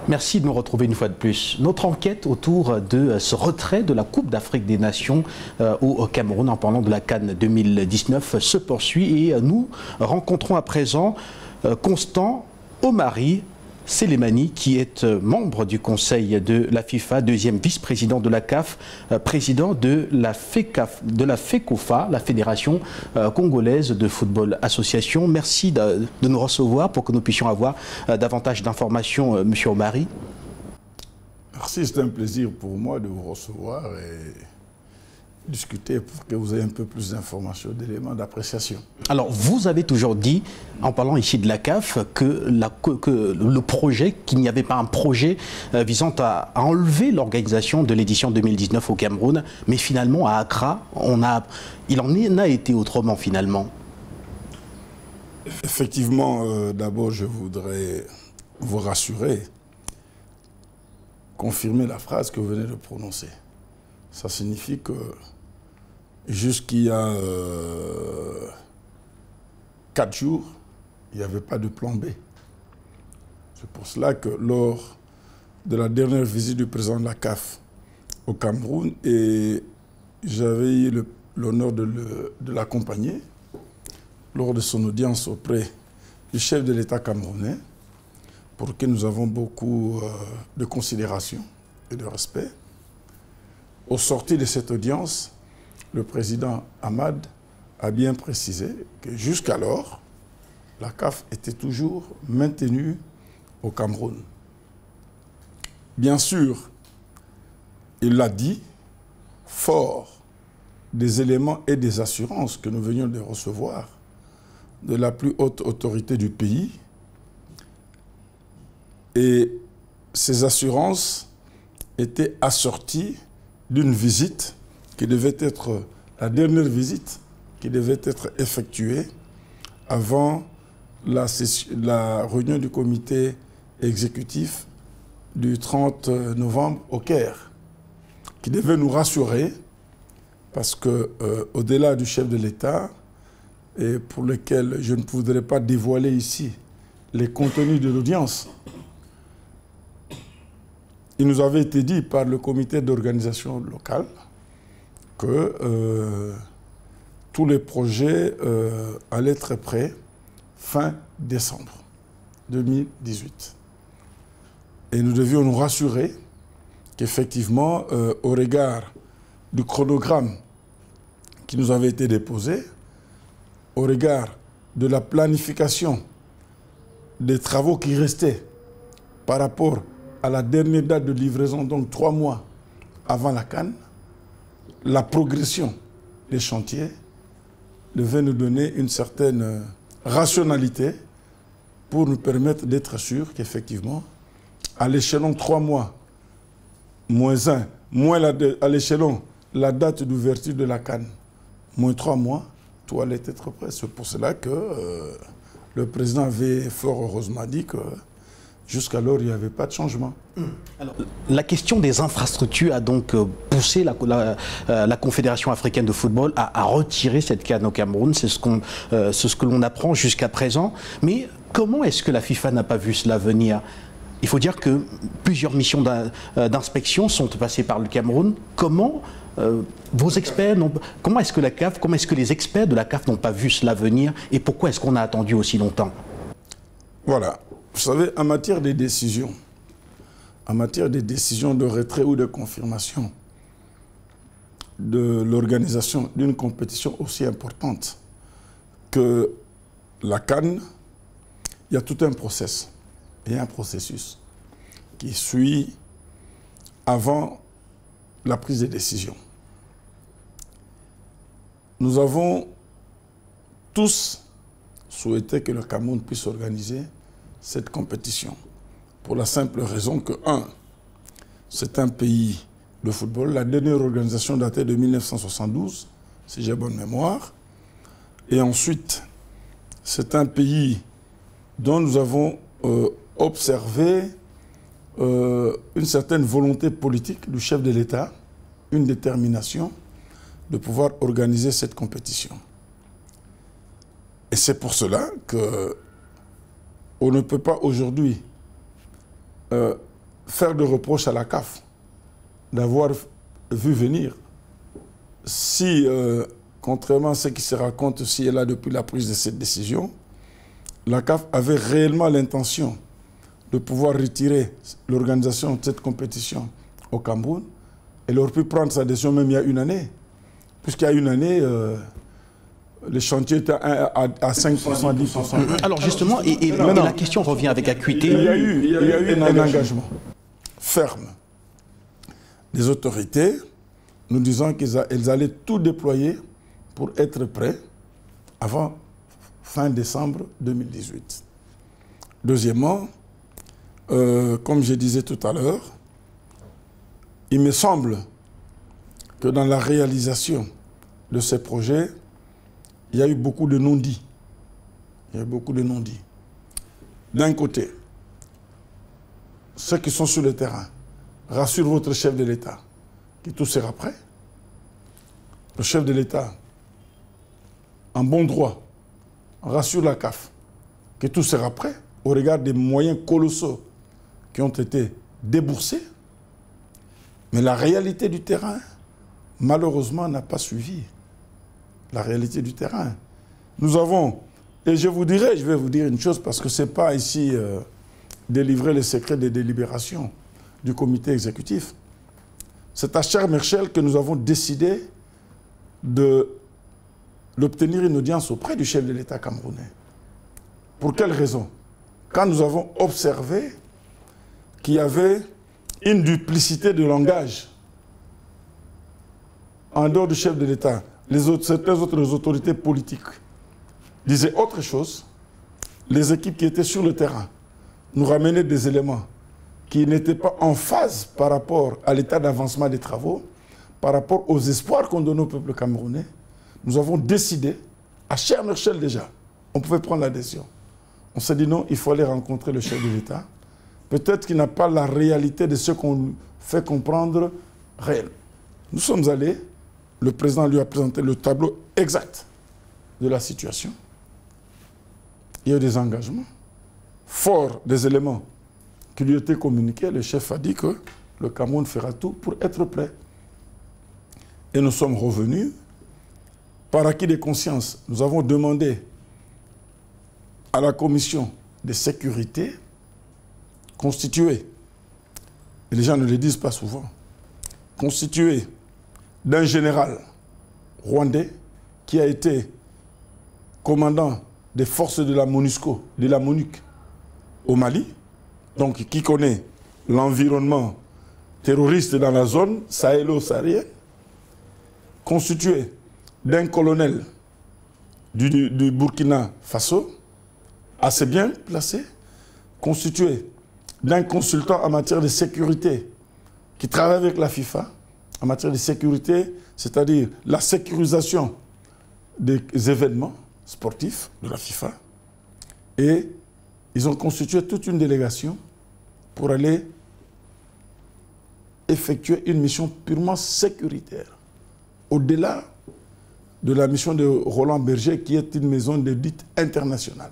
Merci de nous retrouver une fois de plus. Notre enquête autour de ce retrait de la Coupe d'Afrique des Nations au Cameroun en parlant de la CAN 2019 se poursuit et nous rencontrons à présent Constant Omari Selemani, qui est membre du conseil de la FIFA, deuxième vice-président de la CAF, président de la FECOFA, la Fédération congolaise de football association. Merci de nous recevoir pour que nous puissions avoir davantage d'informations, Monsieur Omari. Merci, c'est un plaisir pour moi de vous recevoir et discuter pour que vous ayez un peu plus d'informations, d'éléments d'appréciation. Alors, vous avez toujours dit, en parlant ici de la CAF, que le projet, qu'il n'y avait pas un projet visant à enlever l'organisation de l'édition 2019 au Cameroun, mais finalement, à Accra, il en a été autrement, finalement. Effectivement, d'abord, je voudrais vous rassurer, confirmer la phrase que vous venez de prononcer. Ça signifie que jusqu'il y a 4 jours, il n'y avait pas de plan B. C'est pour cela que lors de la dernière visite du président de la CAF au Cameroun, et j'avais eu l'honneur de l'accompagner lors de son audience auprès du chef de l'État camerounais, pour lequel nous avons beaucoup de considération et de respect. Au sortir de cette audience, le président Hamad a bien précisé que jusqu'alors, la CAF était toujours maintenue au Cameroun. Bien sûr, il l'a dit, fort des éléments et des assurances que nous venions de recevoir de la plus haute autorité du pays. Et ces assurances étaient assorties d'une visite qui devait être la dernière visite qui devait être effectuée avant la réunion du comité exécutif du 30 novembre au Caire, qui devait nous rassurer parce que au-delà du chef de l'État, et pour lequel je ne voudrais pas dévoiler ici les contenus de l'audience, il nous avait été dit par le comité d'organisation locale que tous les projets allaient être prêts fin décembre 2018. Et nous devions nous rassurer qu'effectivement, au regard du chronogramme qui nous avait été déposé, au regard de la planification des travaux qui restaient par rapport à la dernière date de livraison, donc 3 mois avant la CAN, la progression des chantiers devait nous donner une certaine rationalité pour nous permettre d'être sûrs qu'effectivement, à l'échelon 3 mois, moins 1, moins à l'échelon la date d'ouverture de la CAN, moins 3 mois, tout allait être prêt. C'est pour cela que le président avait fort heureusement dit que jusqu'alors, il n'y avait pas de changement. Alors, la question des infrastructures a donc poussé la Confédération africaine de football à retirer cette CAN au Cameroun. C'est ce que l'on apprend jusqu'à présent. Mais comment est-ce que la FIFA n'a pas vu cela venir? Il faut dire que plusieurs missions d'inspection sont passées par le Cameroun. Comment vos experts, comment est-ce que la CAF, comment est-ce que les experts de la CAF n'ont pas vu cela venir et pourquoi est-ce qu'on a attendu aussi longtemps? Voilà. Vous savez, en matière de décision de retrait ou de confirmation de l'organisation d'une compétition aussi importante que la CAN, il y a tout un process et un processus qui suit avant la prise de décision. Nous avons tous souhaité que le Cameroun puisse organiser cette compétition, pour la simple raison que, 1, c'est un pays de football, la dernière organisation datée de 1972, si j'ai bonne mémoire, et ensuite, c'est un pays dont nous avons observé une certaine volonté politique du chef de l'État, une détermination de pouvoir organiser cette compétition. Et c'est pour cela que on ne peut pas aujourd'hui faire de reproches à la CAF d'avoir vu venir. Si, contrairement à ce qui se raconte si elle a depuis la prise de cette décision, la CAF avait réellement l'intention de pouvoir retirer l'organisation de cette compétition au Cameroun, elle aurait pu prendre sa décision même il y a une année. Puisqu'il y a une année, le chantier était à 5%, 10%. Alors justement, et la question revient avec acuité. Il y a eu un engagement ferme des autorités, nous disant qu'elles allaient tout déployer pour être prêts avant fin décembre 2018. Deuxièmement, comme je disais tout à l'heure, il me semble que dans la réalisation de ces projets, il y a eu beaucoup de non-dits. Il y a eu beaucoup de non-dits. D'un côté, ceux qui sont sur le terrain rassurent votre chef de l'État que tout sera prêt. Le chef de l'État, en bon droit, rassure la CAF que tout sera prêt au regard des moyens colossaux qui ont été déboursés. Mais la réalité du terrain, malheureusement, n'a pas suivi. La réalité du terrain. Nous avons, et je vais vous dire une chose, parce que ce n'est pas ici délivrer les secrets des délibérations du comité exécutif. C'est à Sharm-el-Sheikh que nous avons décidé d'obtenir une audience auprès du chef de l'État camerounais. Pour quelle raison? Quand nous avons observé qu'il y avait une duplicité de langage en dehors du chef de l'État, certaines autres autorités politiques disaient autre chose. Les équipes qui étaient sur le terrain nous ramenaient des éléments qui n'étaient pas en phase par rapport à l'état d'avancement des travaux, par rapport aux espoirs qu'on donnait au peuple camerounais. Nous avons décidé, à Sharm-el-Sheikh déjà, on pouvait prendre la décision. On s'est dit non, il faut aller rencontrer le chef de l'État. Peut-être qu'il n'a pas la réalité de ce qu'on fait comprendre réel. Nous sommes allés, le président lui a présenté le tableau exact de la situation. Il y a eu des engagements forts, des éléments qui lui étaient communiqués. Le chef a dit que le Cameroun fera tout pour être prêt. Et nous sommes revenus. Par acquis de conscience, nous avons demandé à la commission de sécurité constituée, et les gens ne le disent pas souvent, constituée d'un général rwandais qui a été commandant des forces de la MONUSCO, de la MONUC au Mali, donc qui connaît l'environnement terroriste dans la zone sahélo-saharienne, constitué d'un colonel du Burkina Faso, assez bien placé, constitué d'un consultant en matière de sécurité qui travaille avec la FIFA, en matière de sécurité, c'est-à-dire la sécurisation des événements sportifs de la FIFA. Et ils ont constitué toute une délégation pour aller effectuer une mission purement sécuritaire, au-delà de la mission de Roland Berger, qui est une maison d'audit internationale.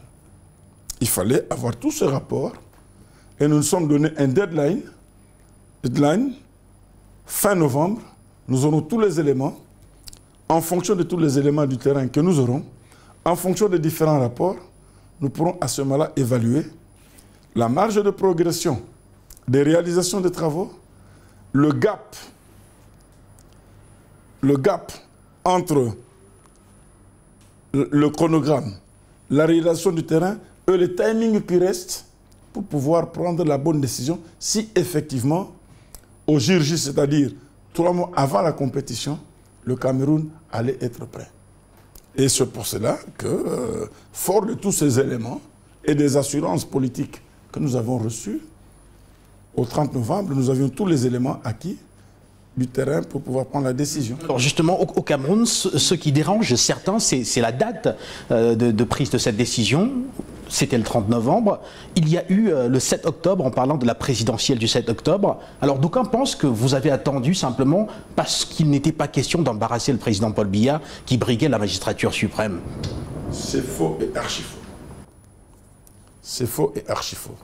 Il fallait avoir tout ce rapport et nous nous sommes donné un deadline, fin novembre, nous aurons tous les éléments. En fonction de tous les éléments du terrain que nous aurons, en fonction des différents rapports, nous pourrons à ce moment-là évaluer la marge de progression des réalisations des travaux, le gap entre le chronogramme, la réalisation du terrain et le timing qui reste pour pouvoir prendre la bonne décision si effectivement, au jour J, c'est-à-dire 3 mois avant la compétition, le Cameroun allait être prêt. Et c'est pour cela que, fort de tous ces éléments et des assurances politiques que nous avons reçues, au 30 novembre, nous avions tous les éléments acquis du terrain pour pouvoir prendre la décision. Alors justement, au Cameroun, ce qui dérange certains, c'est la date de prise de cette décision. C'était le 30 novembre. Il y a eu le 7 octobre, en parlant de la présidentielle du 7 octobre. Alors d'aucuns pensent que vous avez attendu simplement parce qu'il n'était pas question d'embarrasser le président Paul Biya qui briguait la magistrature suprême. C'est faux et archi faux. C'est faux et archi faux.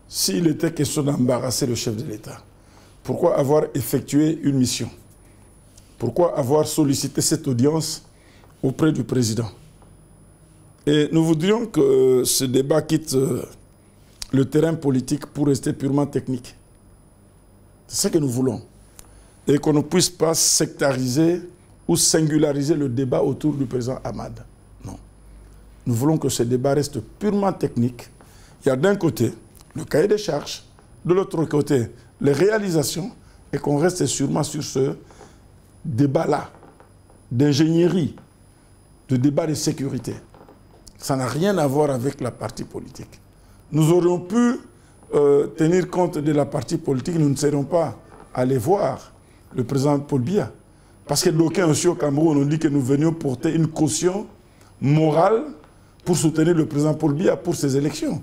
s'il était question d'embarrasser le chef de l'État, pourquoi avoir effectué une mission? Pourquoi avoir sollicité cette audience auprès du président? Et nous voudrions que ce débat quitte le terrain politique pour rester purement technique. C'est ce que nous voulons. Et qu'on ne puisse pas sectariser ou singulariser le débat autour du président Hamad. Non. Nous voulons que ce débat reste purement technique. Il y a d'un côté le cahier des charges, de l'autre côté les réalisations, et qu'on reste sûrement sur ce débat-là, d'ingénierie, de débat de sécurité. Ça n'a rien à voir avec la partie politique. Nous aurions pu tenir compte de la partie politique, nous ne serions pas allés voir le président Paul Biya. Parce que d'aucuns aussi au Cameroun ont dit que nous venions porter une caution morale pour soutenir le président Paul Biya pour ces élections.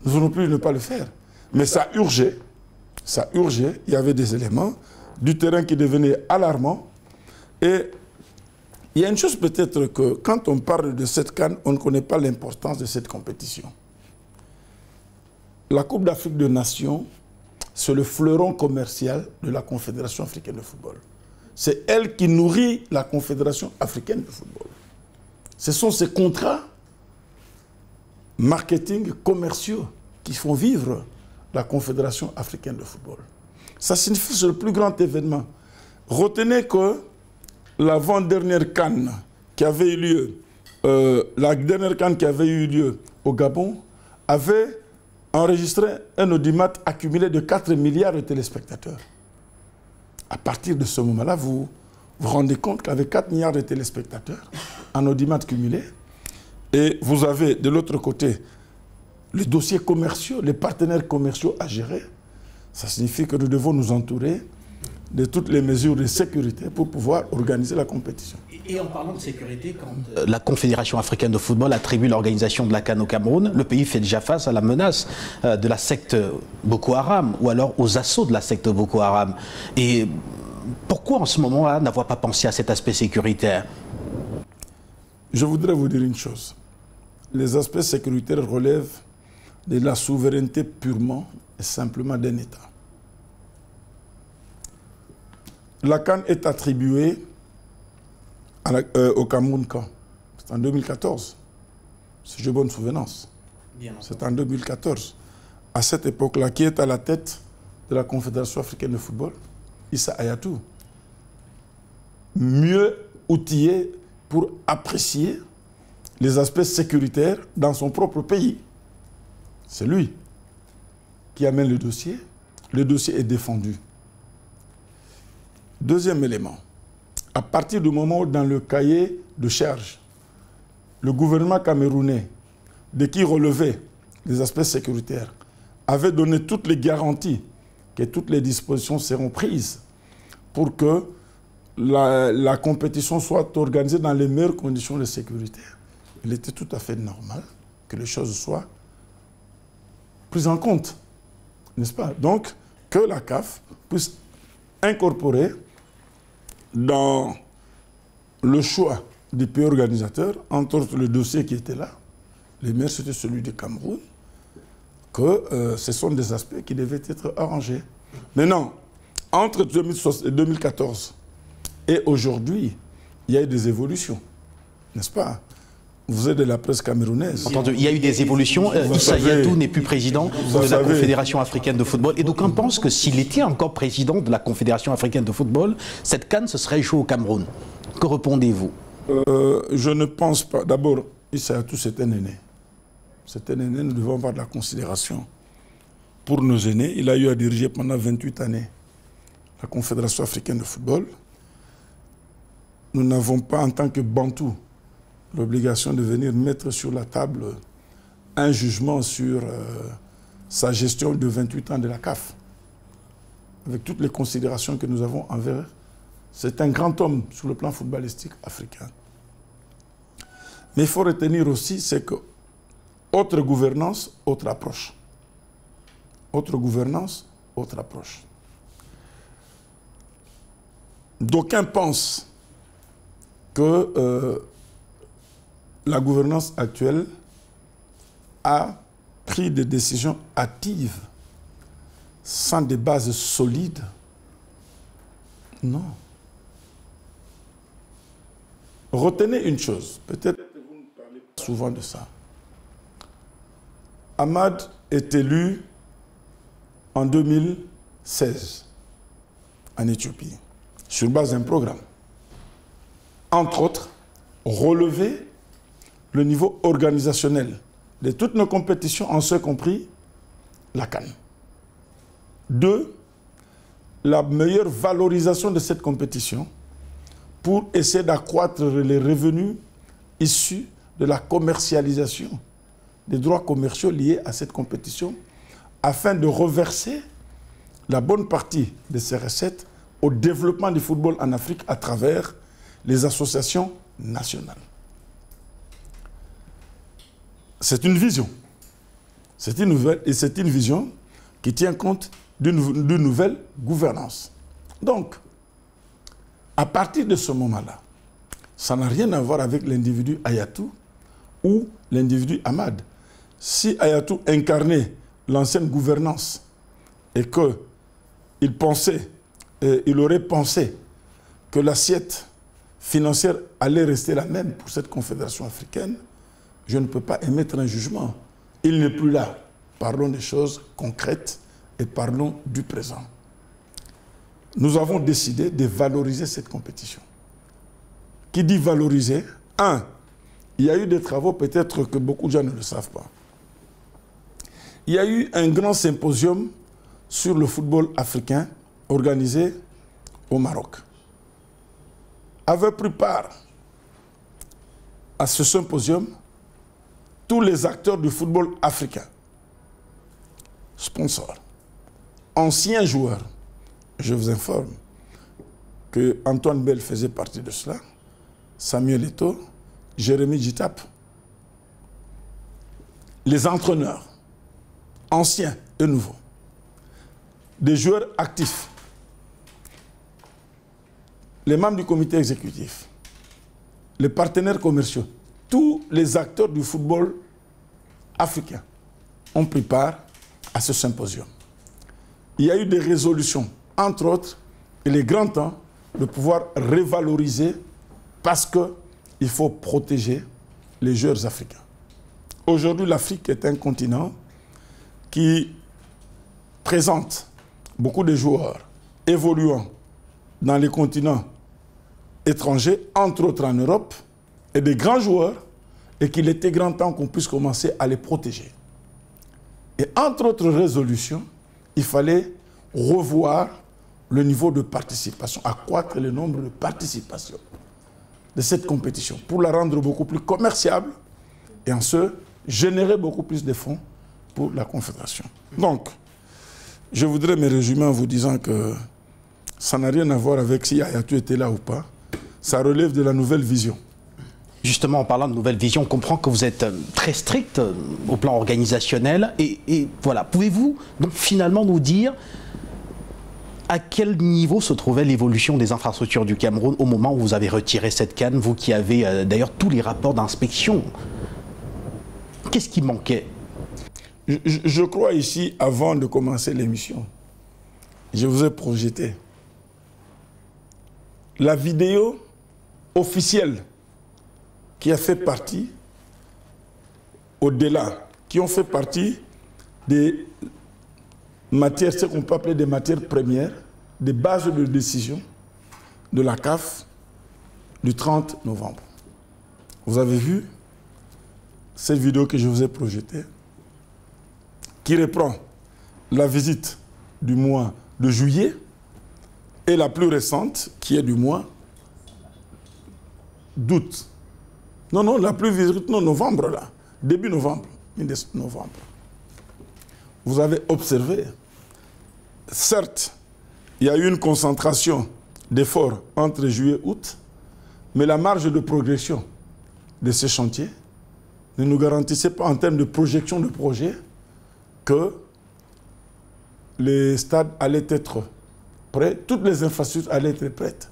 Nous aurions pu ne pas le faire. Mais ça urgeait, il y avait des éléments du terrain qui devenaient alarmants. Et il y a une chose peut-être que quand on parle de cette CAN, on ne connaît pas l'importance de cette compétition. La Coupe d'Afrique des Nations, c'est le fleuron commercial de la Confédération africaine de football. C'est elle qui nourrit la Confédération africaine de football. Ce sont ces contrats marketing commerciaux qui font vivre la Confédération africaine de football. Ça signifie que c'est le plus grand événement. Retenez que l'avant-dernière CAN qui avait eu lieu, la dernière CAN qui avait eu lieu au Gabon, avait enregistré un audimat accumulé de 4 milliards de téléspectateurs. À partir de ce moment-là, vous vous rendez compte qu'avec 4 milliards de téléspectateurs, en audimat cumulé, et vous avez de l'autre côté les dossiers commerciaux, les partenaires commerciaux à gérer, ça signifie que nous devons nous entourer de toutes les mesures de sécurité pour pouvoir organiser la compétition. Et en parlant de sécurité, quand la Confédération africaine de football attribue l'organisation de la CAN au Cameroun, le pays fait déjà face à la menace de la secte Boko Haram ou alors aux assauts de la secte Boko Haram. Et pourquoi en ce moment-là n'avoir pas pensé à cet aspect sécuritaire? Je voudrais vous dire une chose. Les aspects sécuritaires relèvent de la souveraineté purement et simplement d'un État. La CAN est attribuée au Cameroun quand? C'est en 2014. Si j'ai bonne souvenance. C'est en 2014. À cette époque-là, qui est à la tête de la Confédération africaine de football? Issa Hayatou. Mieux outillé pour apprécier les aspects sécuritaires dans son propre pays. C'est lui qui amène le dossier. Le dossier est défendu. Deuxième élément, à partir du moment où dans le cahier de charge, le gouvernement camerounais, de qui relevait les aspects sécuritaires, avait donné toutes les garanties que toutes les dispositions seront prises pour que la compétition soit organisée dans les meilleures conditions de sécurité, il était tout à fait normal que les choses soient prises en compte, n'est-ce pas? Donc, que la CAF puisse incorporer dans le choix du pays organisateur, entre autres le dossier qui était là, le meilleur c'était celui du Cameroun, que ce sont des aspects qui devaient être arrangés. Maintenant, entre 2014 et aujourd'hui, il y a eu des évolutions, n'est-ce pas? Vous êtes de la presse camerounaise. Entendu, il y a eu des évolutions. Issa Hayatou n'est plus président de la Confédération africaine de football. Et donc on pense que s'il était encore président de la Confédération africaine de football, cette CAN se serait jouée au Cameroun. Que répondez-vous? Je ne pense pas. D'abord, Issa Hayatou, c'est un aîné. C'est un aîné, nous devons avoir de la considération pour nos aînés. Il a eu à diriger pendant 28 années la Confédération africaine de football. Nous n'avons pas, en tant que Bantou, l'obligation de venir mettre sur la table un jugement sur sa gestion de 28 ans de la CAF. Avec toutes les considérations que nous avons envers, c'est un grand homme sur le plan footballistique africain. Mais il faut retenir aussi, c'est que autre gouvernance, autre approche. Autre gouvernance, autre approche. D'aucuns pensent que la gouvernance actuelle a pris des décisions hâtives, sans des bases solides. Non. Retenez une chose, peut-être que vous ne parlez pas souvent de ça. Ahmad est élu en 2016 en Éthiopie, sur base d'un programme. Entre autres, relever le niveau organisationnel de toutes nos compétitions, en ce compris la CAN. 2, la meilleure valorisation de cette compétition pour essayer d'accroître les revenus issus de la commercialisation des droits commerciaux liés à cette compétition, afin de reverser la bonne partie de ces recettes au développement du football en Afrique à travers les associations nationales. C'est une vision. C'est une vision qui tient compte d'une nouvelle gouvernance. Donc, à partir de ce moment-là, ça n'a rien à voir avec l'individu Hayatou ou l'individu Ahmad. Si Hayatou incarnait l'ancienne gouvernance et qu'il pensait, il aurait pensé que l'assiette financière allait rester la même pour cette confédération africaine, je ne peux pas émettre un jugement. Il n'est plus là. Parlons des choses concrètes et parlons du présent. Nous avons décidé de valoriser cette compétition. Qui dit valoriser? Il y a eu des travaux, peut-être que beaucoup de gens ne le savent pas. Il y a eu un grand symposium sur le football africain organisé au Maroc. Avait pris part à ce symposium tous les acteurs du football africain, sponsors, anciens joueurs. Je vous informe que Antoine Bell faisait partie de cela, Samuel Eto'o, Jérémy Gitap, les entraîneurs, anciens et nouveaux, des joueurs actifs, les membres du comité exécutif, les partenaires commerciaux, tous les acteurs du football africain ont pris part à ce symposium. Il y a eu des résolutions, entre autres, il est grand temps de pouvoir revaloriser parce qu'il faut protéger les joueurs africains. Aujourd'hui, l'Afrique est un continent qui présente beaucoup de joueurs évoluant dans les continents étrangers, entre autres en Europe, et des grands joueurs, et qu'il était grand temps qu'on puisse commencer à les protéger. Et entre autres résolutions, il fallait revoir le niveau de participation, accroître le nombre de participations de cette compétition pour la rendre beaucoup plus commerciable et en ce, générer beaucoup plus de fonds pour la Confédération. Donc, je voudrais me résumer en vous disant que ça n'a rien à voir avec si Hayatou était là ou pas. Ça relève de la nouvelle vision. Justement, en parlant de nouvelle vision, on comprend que vous êtes très strict au plan organisationnel. Et voilà, pouvez-vous donc finalement nous dire à quel niveau se trouvait l'évolution des infrastructures du Cameroun au moment où vous avez retiré cette canne, vous qui avez d'ailleurs tous les rapports d'inspection? Qu'est-ce qui manquait? Je crois ici, avant de commencer l'émission, je vous ai projeté la vidéo officielle qui a fait partie, au-delà, qui ont fait partie des matières, ce qu'on peut appeler des matières premières, des bases de décision de la CAF du 30 novembre. Vous avez vu cette vidéo que je vous ai projetée, qui reprend la visite du mois de juillet et la plus récente, qui est du mois d'août. Non, la plus visite, non, novembre, là. Début novembre, novembre. Vous avez observé, certes, il y a eu une concentration d'efforts entre juillet et août, mais la marge de progression de ces chantiers ne nous garantissait pas, en termes de projection de projet, que les stades allaient être prêts, toutes les infrastructures allaient être prêtes.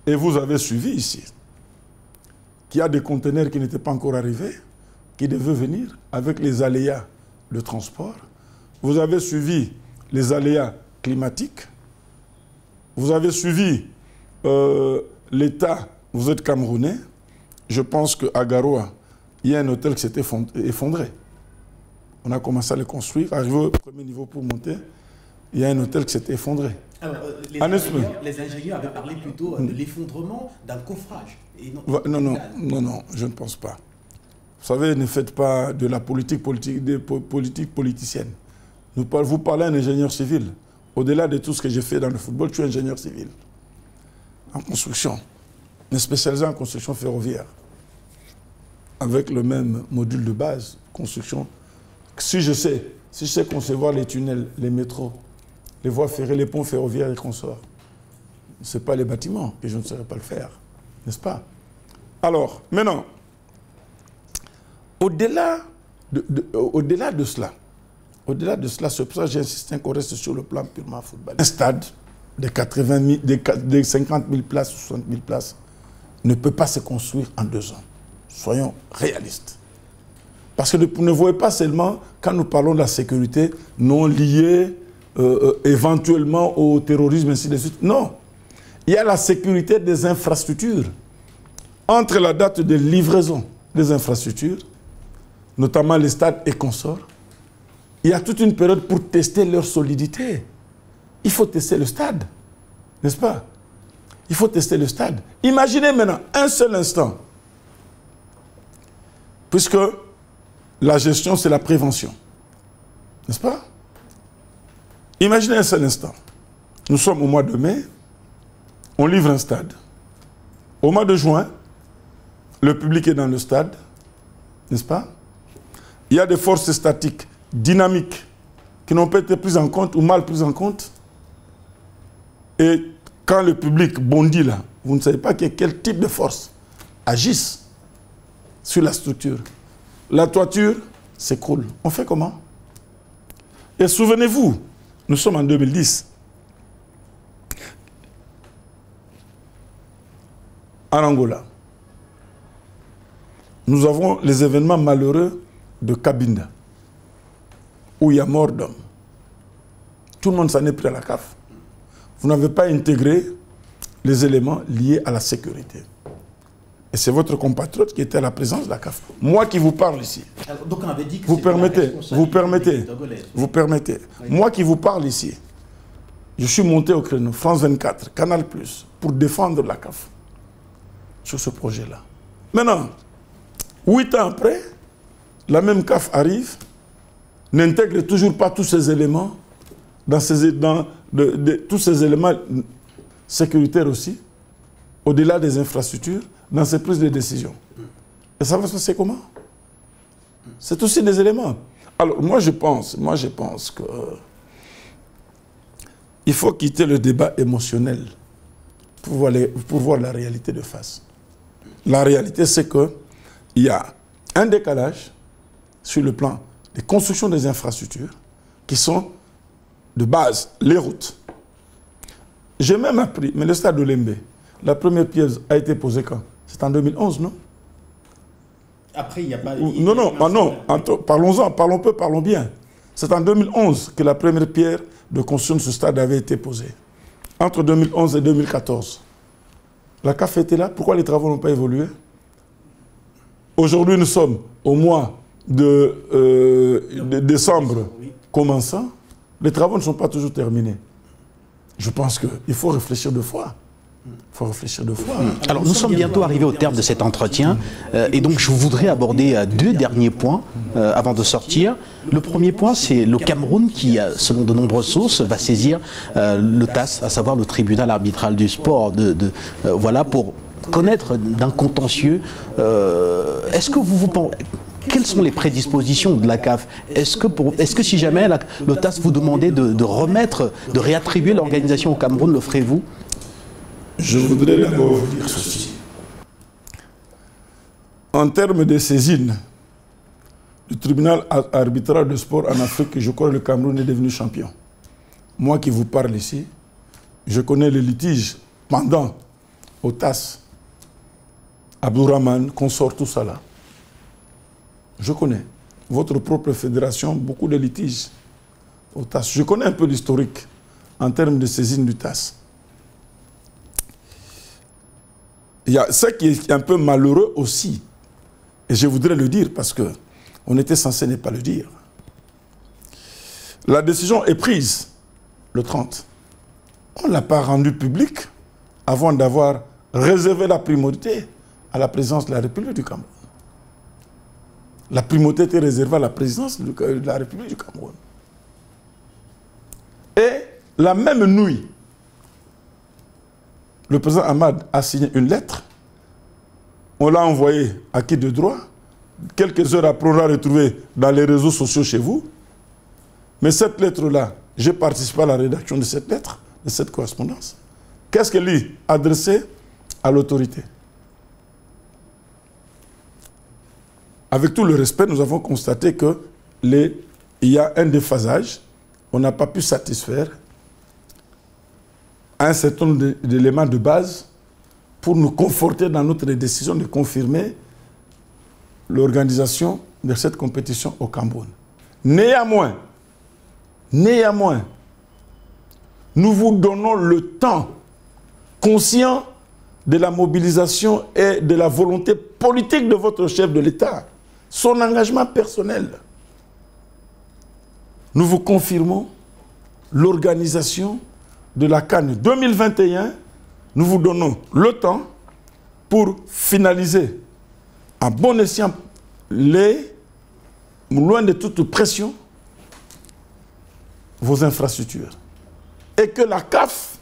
Et vous avez suivi ici qu'il y a des conteneurs qui n'étaient pas encore arrivés, qui devaient venir avec les aléas le transport, vous avez suivi les aléas climatiques, vous avez suivi l'État, vous êtes Camerounais, je pense qu'à Garoua, il y a un hôtel qui s'est effondré. On a commencé à le construire, arrivé au premier niveau pour monter, il y a un hôtel qui s'est effondré. Alors, les ingénieurs avaient parlé plutôt de l'effondrement d'un coffrage. Et non, je ne pense pas. Vous savez, ne faites pas de la politique politicienne. Vous parlez à un ingénieur civil. Au-delà de tout ce que j'ai fait dans le football, je suis ingénieur civil. En construction. Mais spécialisé en construction ferroviaire. Avec le même module de base, construction. Si je sais concevoir les tunnels, les métros, les voies ferrées, les ponts ferroviaires et consorts, ce n'est pas les bâtiments et je ne saurais pas le faire. N'est-ce pas? Alors, maintenant, au-delà de cela, c'est pour ça que j'ai insisté qu'on reste sur le plan purement football. Un stade de 50 000 places ou 60 000 places ne peut pas se construire en 2 ans. Soyons réalistes. Parce que ne voyez pas seulement, quand nous parlons de la sécurité, non liée éventuellement au terrorisme, ainsi de suite. Non. Il y a la sécurité des infrastructures. Entre la date de livraison des infrastructures, notamment les stades et consorts, il y a toute une période pour tester leur solidité. Il faut tester le stade, n'est-ce pas? Il faut tester le stade. Imaginez maintenant un seul instant, puisque la gestion, c'est la prévention, n'est-ce pas? Imaginez un seul instant. Nous sommes au mois de mai, on livre un stade. Au mois de juin, le public est dans le stade, n'est-ce pas? Il y a des forces statiques dynamiques qui n'ont pas été prises en compte ou mal prises en compte. Et quand le public bondit là, vous ne savez pas quel type de forces agissent sur la structure. La toiture s'écroule. On fait comment? Et souvenez-vous, nous sommes en 2010. En Angola, nous avons les événements malheureux de Cabinda, où il y a mort d'hommes. Tout le monde s'en est pris à la CAF. Vous n'avez pas intégré les éléments liés à la sécurité. Et c'est votre compatriote qui était à la présence de la CAF. Moi qui vous parle ici. Alors, donc on avait dit que vous permettez. Oui. Moi qui vous parle ici, je suis monté au créneau, France 24, Canal+, pour défendre la CAF sur ce projet-là. Maintenant, 8 ans après, la même CAF arrive, n'intègre toujours pas tous ces éléments, tous ces éléments sécuritaires aussi, au-delà des infrastructures, dans ses prises de décision. Et ça va se passer comment? C'est aussi des éléments. Alors, moi je pense que il faut quitter le débat émotionnel pour voir la réalité de face. La réalité, c'est qu'il y a un décalage sur le plan des constructions des infrastructures qui sont de base, les routes. J'ai même appris, mais le stade de Lembe, la première pierre a été posée quand? C'est en 2011, non? Après, il n'y a pas... Parlons-en, parlons peu, parlons bien. C'est en 2011 que la première pierre de construction de ce stade avait été posée. Entre 2011 et 2014. La CAF était là, pourquoi les travaux n'ont pas évolué? Aujourd'hui, nous sommes au mois de décembre commençant. Les travaux ne sont pas toujours terminés. Je pense qu'il faut réfléchir deux fois. Alors nous sommes bientôt arrivés au terme de cet entretien et donc je voudrais aborder 2 derniers points avant de sortir. Le premier point, c'est le Cameroun qui, selon de nombreuses sources, va saisir le TAS, à savoir le tribunal arbitral du sport, voilà, pour connaître d'un contentieux. Est-ce que vous pensez... Quelles sont les prédispositions de la CAF? Est-ce que si jamais le TAS vous demandait de remettre, de réattribuer l'organisation au Cameroun, le ferez-vous? Je voudrais d'abord vous dire ceci. En termes de saisine du tribunal arbitral de sport en Afrique, je crois que le Cameroun est devenu champion. Moi qui vous parle ici, je connais les litiges pendant au TAS, Abdourahmane, consort, tout ça là. Je connais. votre propre fédération beaucoup de litiges au TAS. Je connais un peu l'historique en termes de saisine du TAS. Il y a ce qui est un peu malheureux aussi, et je voudrais le dire parce qu'on était censé ne pas le dire. La décision est prise le 30. On ne l'a pas rendue publique avant d'avoir réservé la primauté à la présidence de la République du Cameroun. La primauté était réservée à la présidence de la République du Cameroun. Et la même nuit, le président Ahmad a signé une lettre. On l'a envoyée à qui de droit. Quelques heures après, on l'a retrouvée dans les réseaux sociaux chez vous. Mais cette lettre-là, j'ai participé à la rédaction de cette lettre, de cette correspondance. Qu'est-ce qu'elle est adressée à l'autorité? Avec tout le respect, nous avons constaté qu'il y a un déphasage. On n'a pas pu satisfaire un certain nombre d'éléments de base pour nous conforter dans notre décision de confirmer l'organisation de cette compétition au Cameroun. Néanmoins, nous vous donnons le temps, conscient de la mobilisation et de la volonté politique de votre chef de l'État, son engagement personnel. Nous vous confirmons l'organisation de la CAN 2021. Nous vous donnons le temps pour finaliser à bon escient, loin de toute pression, vos infrastructures. Et que la CAF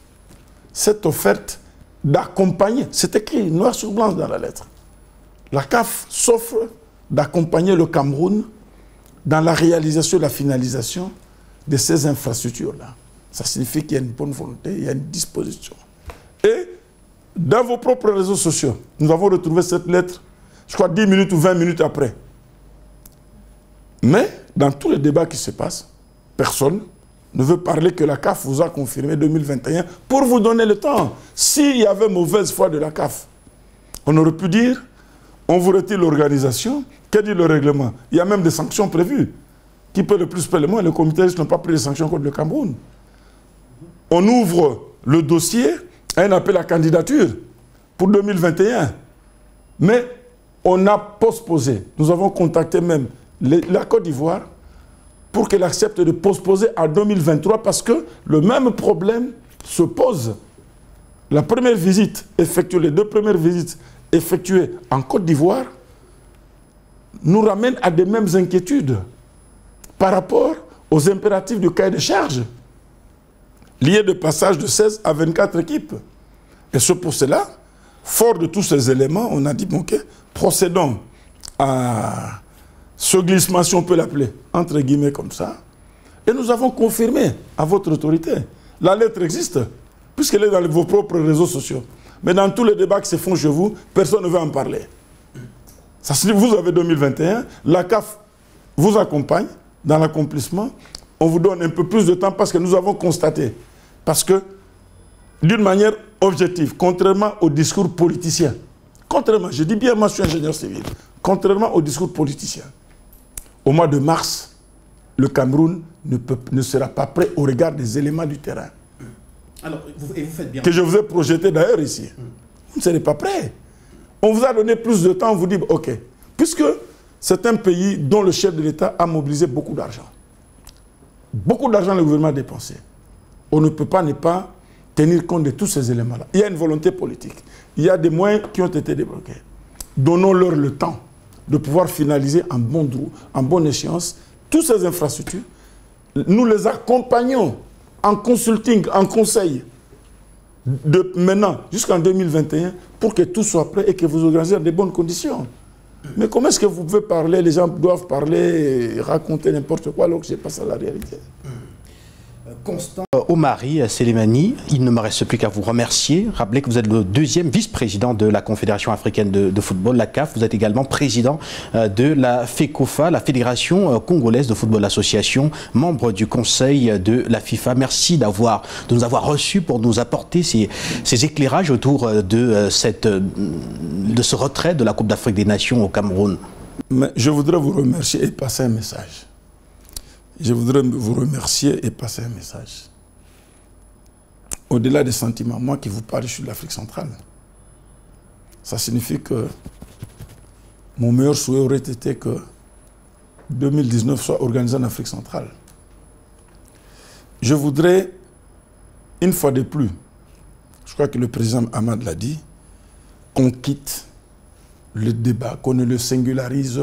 s'est offerte d'accompagner, c'est écrit noir sur blanc dans la lettre, la CAF s'offre d'accompagner le Cameroun dans la réalisation et la finalisation de ces infrastructures-là. Ça signifie qu'il y a une bonne volonté, il y a une disposition. Et dans vos propres réseaux sociaux, nous avons retrouvé cette lettre, je crois 10 minutes ou 20 minutes après. Mais dans tous les débats qui se passent, personne ne veut parler que la CAF vous a confirmé 2021 pour vous donner le temps. S'il y avait mauvaise foi de la CAF, on aurait pu dire, on vous retire l'organisation. Que dit le règlement? Il y a même des sanctions prévues. Qui peut le plus payer le moins? Les comités n'ont pas pris les sanctions contre le Cameroun. On ouvre le dossier à un appel à candidature pour 2021. Mais on a postposé. Nous avons contacté même la Côte d'Ivoire pour qu'elle accepte de postposer à 2023 parce que le même problème se pose. La première visite effectuée, les 2 premières visites effectuées en Côte d'Ivoire nous ramènent à des mêmes inquiétudes par rapport aux impératifs du cahier de charges liés de passage de 16 à 24 équipes. Et c'est pour cela, fort de tous ces éléments, on a dit, bon, ok, procédons à ce glissement, si on peut l'appeler, entre guillemets comme ça. Et nous avons confirmé à votre autorité. La lettre existe, puisqu'elle est dans vos propres réseaux sociaux. Mais dans tous les débats qui se font chez vous, personne ne veut en parler. Ça signifie que vous avez 2021, la CAF vous accompagne dans l'accomplissement. On vous donne un peu plus de temps parce que nous avons constaté. Parce que, d'une manière objective, contrairement au discours politicien, contrairement, je dis bien, moi je suis ingénieur civil, contrairement au discours politicien, au mois de mars, le Cameroun ne sera pas prêt au regard des éléments du terrain. Alors, et vous faites bien. Que je vous ai projeté d'ailleurs ici. Vous ne serez pas prêt. On vous a donné plus de temps, on vous dit, ok, puisque c'est un pays dont le chef de l'État a mobilisé beaucoup d'argent. Beaucoup d'argent le gouvernement a dépensé. On ne peut pas ne pas tenir compte de tous ces éléments-là. Il y a une volonté politique. Il y a des moyens qui ont été débloqués. Donnons-leur le temps de pouvoir finaliser en bonne échéance toutes ces infrastructures. Nous les accompagnons en consulting, en conseil, de maintenant jusqu'en 2021 pour que tout soit prêt et que vous organisez dans de bonnes conditions. Mais comment est-ce que vous pouvez parler, les gens doivent parler et raconter n'importe quoi alors que ce n'est pas ça la réalité? Constant Omari Selemani, il ne me reste plus qu'à vous remercier. Rappelez que vous êtes le 2e vice-président de la Confédération africaine de football, la CAF. Vous êtes également président de la FECOFA, la Fédération congolaise de football association, membre du conseil de la FIFA. Merci de nous avoir reçus pour nous apporter ces éclairages autour de ce retrait de la Coupe d'Afrique des Nations au Cameroun. Mais je voudrais vous remercier et passer un message. Je voudrais vous remercier et passer un message. Au-delà des sentiments, moi qui vous parle, je suis de l'Afrique centrale. Ça signifie que mon meilleur souhait aurait été que 2019 soit organisé en Afrique centrale. Je voudrais, une fois de plus, je crois que le président Hamad l'a dit, qu'on quitte le débat, qu'on ne le singularise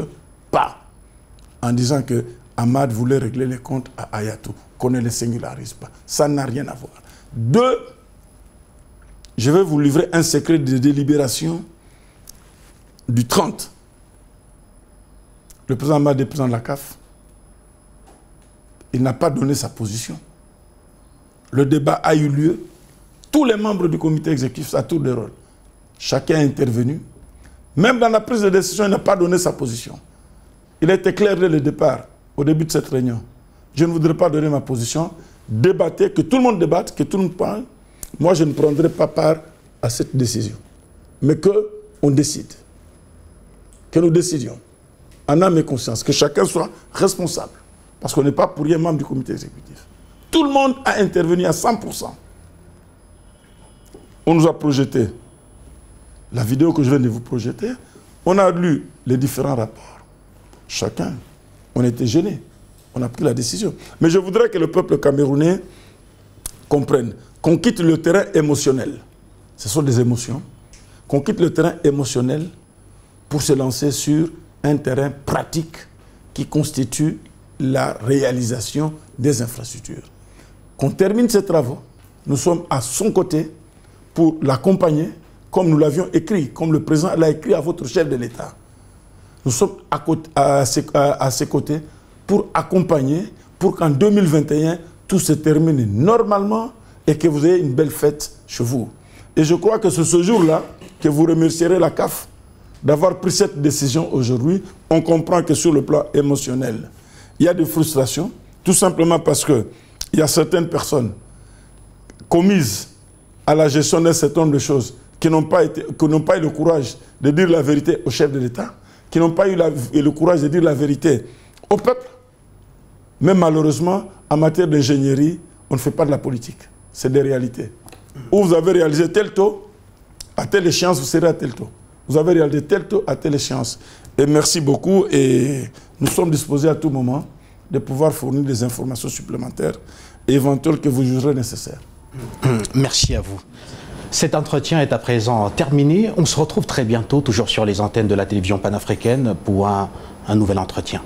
pas, en disant que Hamad voulait régler les comptes à Ayatou, qu'on ne le singularise pas. Ça n'a rien à voir. Deux, je vais vous livrer un secret de délibération du 30. Le président Hamad est président de la CAF. Il n'a pas donné sa position. Le débat a eu lieu. Tous les membres du comité exécutif, à tour de rôle, chacun est intervenu. Même dans la prise de décision, il n'a pas donné sa position. Il a été clair dès le départ, au début de cette réunion. Je ne voudrais pas donner ma position. Débattez, que tout le monde débatte, que tout le monde parle. Moi, je ne prendrai pas part à cette décision. Mais qu'on décide. Que nous décidions. En âme et conscience. Que chacun soit responsable. Parce qu'on n'est pas pour rien membre du comité exécutif. Tout le monde a intervenu à 100%. On nous a projeté la vidéo que je viens de vous projeter. On a lu les différents rapports. Chacun, on était gênés. On a pris la décision. Mais je voudrais que le peuple camerounais comprenne qu'on quitte le terrain émotionnel. Ce sont des émotions. Qu'on quitte le terrain émotionnel pour se lancer sur un terrain pratique qui constitue la réalisation des infrastructures. Qu'on termine ces travaux. Nous sommes à son côté pour l'accompagner, comme nous l'avions écrit, comme le président l'a écrit à votre chef de l'État. Nous sommes à ses côtés pour accompagner, pour qu'en 2021, tout se termine normalement et que vous ayez une belle fête chez vous. Et je crois que c'est ce jour-là que vous remercierez la CAF d'avoir pris cette décision aujourd'hui. On comprend que sur le plan émotionnel, il y a des frustrations, tout simplement parce qu'il y a certaines personnes commises à la gestion d'un certain nombre de choses qui n'ont pas eu le courage de dire la vérité au chef de l'État, qui n'ont pas eu le courage de dire la vérité au peuple. Mais malheureusement, en matière d'ingénierie, on ne fait pas de la politique. C'est des réalités. Où vous avez réalisé tel taux, à telle échéance, vous serez à tel taux. Vous avez réalisé tel taux, à telle échéance. Et merci beaucoup. Et nous sommes disposés à tout moment de pouvoir fournir des informations supplémentaires et éventuelles que vous jugerez nécessaires. Merci à vous. Cet entretien est à présent terminé. On se retrouve très bientôt, toujours sur les antennes de la télévision panafricaine, pour un nouvel entretien.